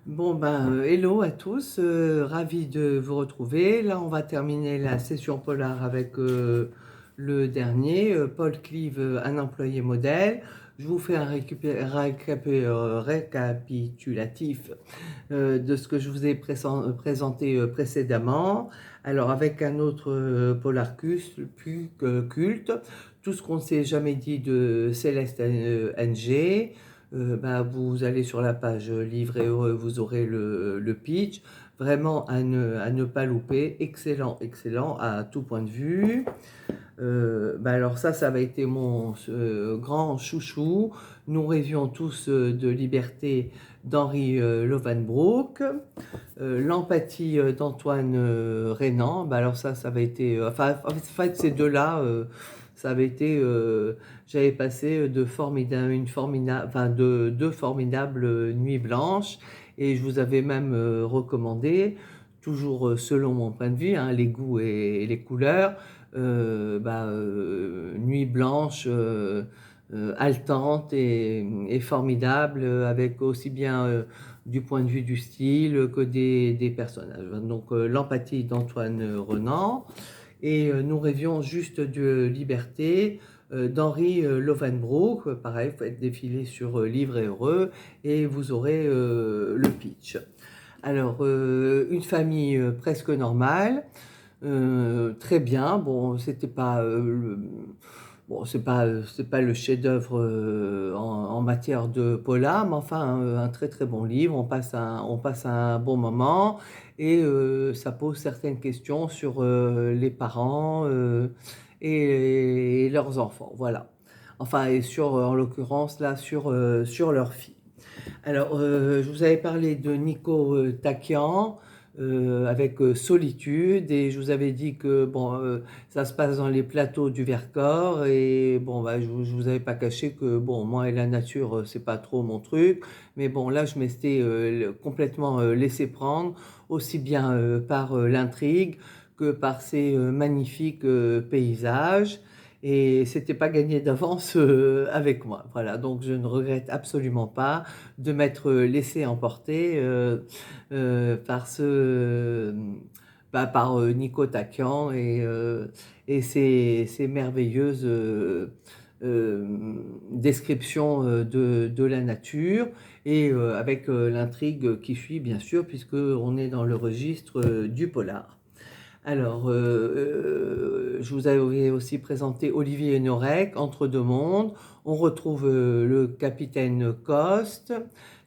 Bon ben, hello à tous, ravi de vous retrouver. Là, on va terminer la session polar avec le dernier, Paul Clive, un employé modèle. Je vous fais un récapitulatif de ce que je vous ai présenté précédemment. Alors, avec un autre polar plus culte, tout ce qu'on ne s'est jamais dit de Céleste NG. Bah, vous allez sur la page Livre et Heureux, vous aurez le pitch. Vraiment à ne pas louper. Excellent, excellent à tout point de vue. Bah alors ça va être mon grand chouchou. Nous rêvions tous de liberté d'Henri Lovenbroek. L'empathie d'Antoine Renan. Bah alors ça va être... enfin, en fait, ces deux-là, ça avait été... j'avais passé de deux formidables nuits blanches. Et je vous avais même recommandé, toujours selon mon point de vue, hein, les goûts et les couleurs, Nuit blanche, haletante et formidable, avec aussi bien du point de vue du style que des personnages. Donc l'empathie d'Antoine Renan. Et nous rêvions juste de liberté d'Henri Lovenbroek. Pareil, vous faites défiler sur Livre et Heureux et vous aurez le pitch. Alors, une famille presque normale, très bien. Bon, c'était pas bon, c'est pas le chef-d'œuvre en matière de polar, mais enfin un très très bon livre. On passe un bon moment et ça pose certaines questions sur les parents et leurs enfants. Voilà. Enfin, et sur, en l'occurrence, là, sur leur fille. Alors, je vous avais parlé de Nico Takian avec Solitude, et je vous avais dit que bon, ça se passe dans les plateaux du Vercors, et bon, bah, je vous avais pas caché que bon, moi et la nature, c'est pas trop mon truc, mais bon, là, je m'étais complètement laissé prendre, aussi bien par l'intrigue que par ces magnifiques paysages. Et c'était pas gagné d'avance avec moi. Voilà, donc je ne regrette absolument pas de m'être laissé emporter par Nico Takian et ses merveilleuses descriptions de la nature et avec l'intrigue qui suit, bien sûr, puisque on est dans le registre du polar. Alors, je vous avais aussi présenté Olivier Norek, Entre deux mondes. On retrouve le capitaine Coste.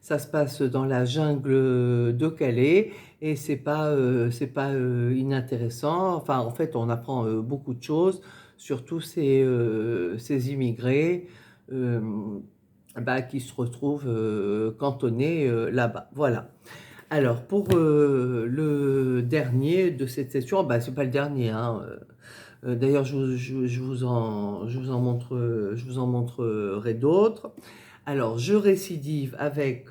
Ça se passe dans la jungle de Calais et c'est pas inintéressant. Enfin, en fait, on apprend beaucoup de choses sur tous ces immigrés euh, qui se retrouvent cantonnés là-bas. Voilà. Alors, pour le dernier de cette session, bah, c'est pas le dernier, hein. D'ailleurs, je vous en montrerai d'autres. Alors, je récidive avec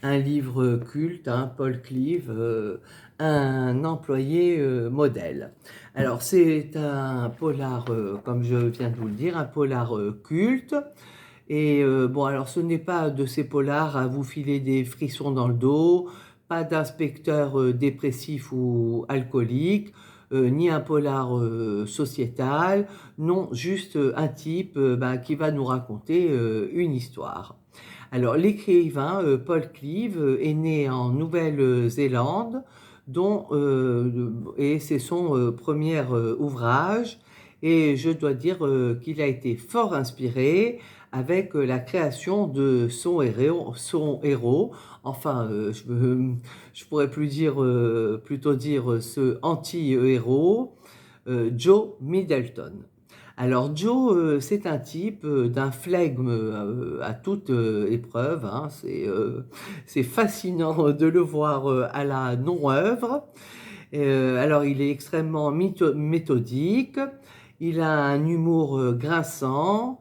un livre culte, hein, Paul Clive, un employé modèle. Alors, c'est un polar, comme je viens de vous le dire, un polar culte. Et bon, alors ce n'est pas de ces polars à vous filer des frissons dans le dos, pas d'inspecteur dépressif ou alcoolique, ni un polar sociétal, non, juste un type qui va nous raconter une histoire. Alors l'écrivain Paul Clive est né en Nouvelle-Zélande, et c'est son premier ouvrage, et je dois dire qu'il a été fort inspiré avec la création de son héros. Enfin, je pourrais plutôt dire ce anti-héros, Joe Middleton. Alors Joe, c'est un type d'un flegme à toute épreuve, hein. C'est fascinant de le voir à la non-œuvre. Alors il est extrêmement méthodique, il a un humour grinçant,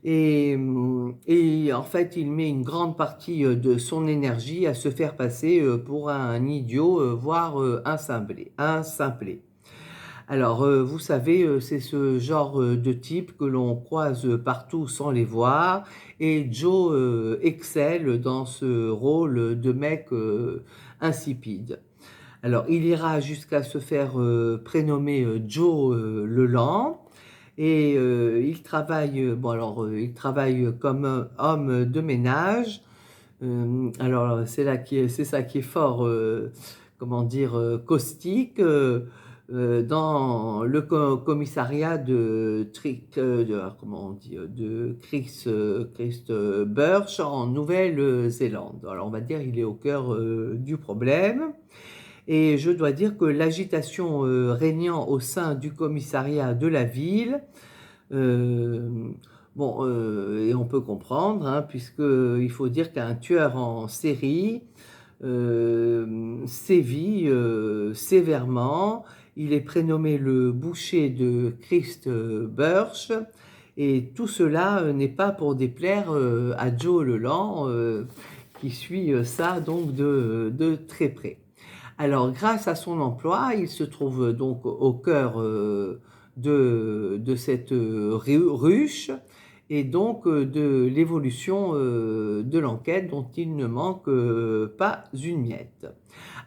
et en fait, il met une grande partie de son énergie à se faire passer pour un idiot, voire un simplé. Alors, vous savez, c'est ce genre, de type que l'on croise, partout sans les voir et Joe, excelle dans ce rôle de mec, insipide. Alors, il ira jusqu'à se faire, prénommer, Joe, le Lent et il travaille, bon alors, il travaille comme, homme de ménage. Alors c'est ça qui est fort, comment dire? Caustique, dans le commissariat de Trick, comment on dit? De Christchurch en Nouvelle-Zélande. Alors on va dire il est au cœur, du problème et je dois dire que l'agitation, régnant au sein du commissariat de la ville, bon, et on peut comprendre, hein, puisqu'il faut dire qu'un tueur en série, sévit, sévèrement. Il est prénommé le boucher de Christchurch et tout cela, n'est pas pour déplaire, à Joe le Lent, qui suit, ça donc de très près. Alors, grâce à son emploi, il se trouve donc au cœur de cette ruche et donc de l'évolution de l'enquête dont il ne manque pas une miette.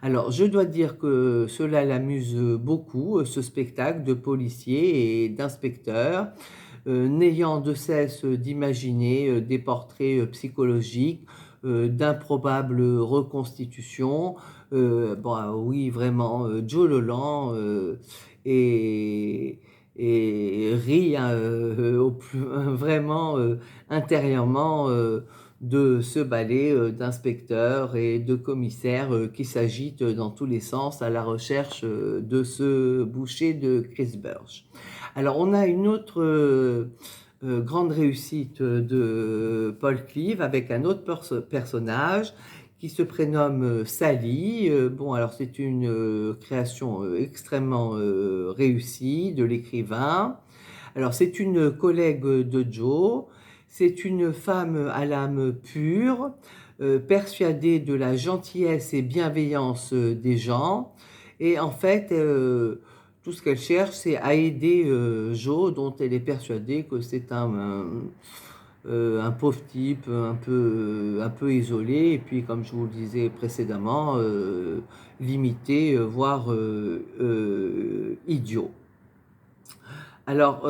Alors, je dois dire que cela l'amuse beaucoup, ce spectacle de policiers et d'inspecteurs, n'ayant de cesse d'imaginer des portraits psychologiques, d'improbables reconstitutions. Bon, ah oui, vraiment, Joe Leland et, rit hein, au plus, vraiment intérieurement de ce ballet d'inspecteurs et de commissaires qui s'agitent dans tous les sens à la recherche de ce boucher de Christchurch. Alors, on a une autre grande réussite de Paul Cleave avec un autre personnage qui se prénomme Sally. Bon, alors c'est une création extrêmement réussie de l'écrivain. Alors, c'est une collègue de Joe. C'est une femme à l'âme pure, persuadée de la gentillesse et bienveillance des gens. Et en fait, tout ce qu'elle cherche, c'est à aider Joe, dont elle est persuadée que c'est un pauvre type un peu isolé, et puis comme je vous le disais précédemment, limité, voire idiot. Alors,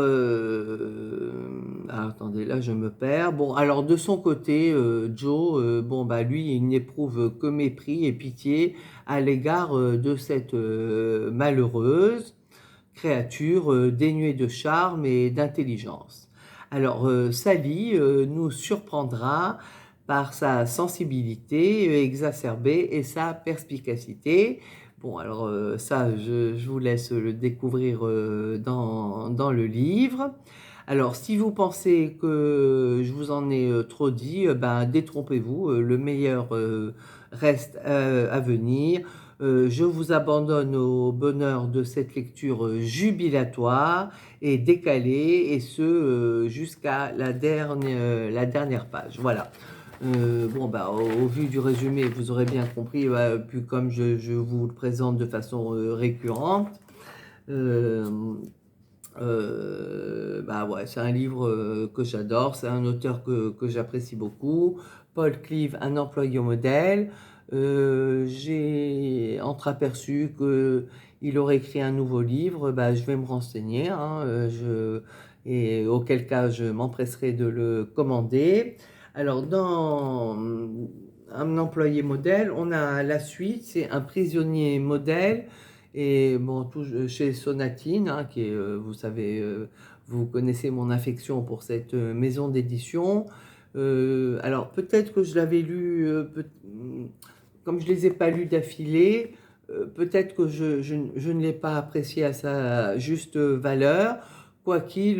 attendez, là je me perds. Bon, alors de son côté, Joe, bon bah lui, il n'éprouve que mépris et pitié à l'égard de cette malheureuse créature dénuée de charme et d'intelligence. Alors, Sally nous surprendra par sa sensibilité exacerbée et sa perspicacité. Bon, alors ça, je vous laisse le découvrir dans le livre. Alors, si vous pensez que je vous en ai trop dit, ben, détrompez-vous, le meilleur reste à venir. Je vous abandonne au bonheur de cette lecture jubilatoire et décalée, et ce jusqu'à la dernière page. Voilà. Bon, bah, au vu du résumé, vous aurez bien compris, puis comme je vous le présente de façon récurrente, euh, bah ouais, c'est un livre que j'adore, c'est un auteur que j'apprécie beaucoup. Paul Cleave, un employé modèle. J'ai entreaperçu qu'il aurait écrit un nouveau livre, bah, je vais me renseigner, hein, et auquel cas je m'empresserai de le commander. Alors, dans un employé modèle, on a la suite, c'est un prisonnier modèle. Et bon, chez Sonatine, hein, qui est, vous savez, vous connaissez mon affection pour cette maison d'édition. Alors peut-être que je l'avais lu, comme je ne les ai pas lus d'affilée, peut-être que je ne l'ai pas apprécié à sa juste valeur, quoiqu'il,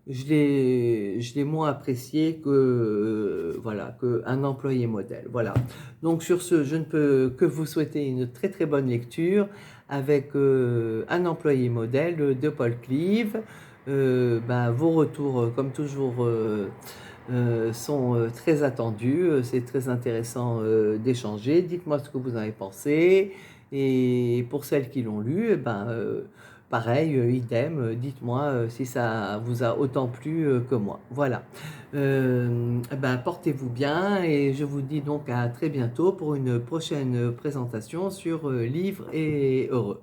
je l'ai moins apprécié que, voilà, qu'un employé modèle. Voilà. Donc sur ce, je ne peux que vous souhaiter une très très bonne lecture avec un employé modèle de Paul Cleave. Ben, vos retours, comme toujours, sont très attendus. C'est très intéressant d'échanger. Dites-moi ce que vous en avez pensé. Et pour celles qui l'ont lu, eh ben, pareil, idem, dites-moi si ça vous a autant plu que moi. Voilà. Eh ben, portez-vous bien et je vous dis donc à très bientôt pour une prochaine présentation sur Livre et Heureux.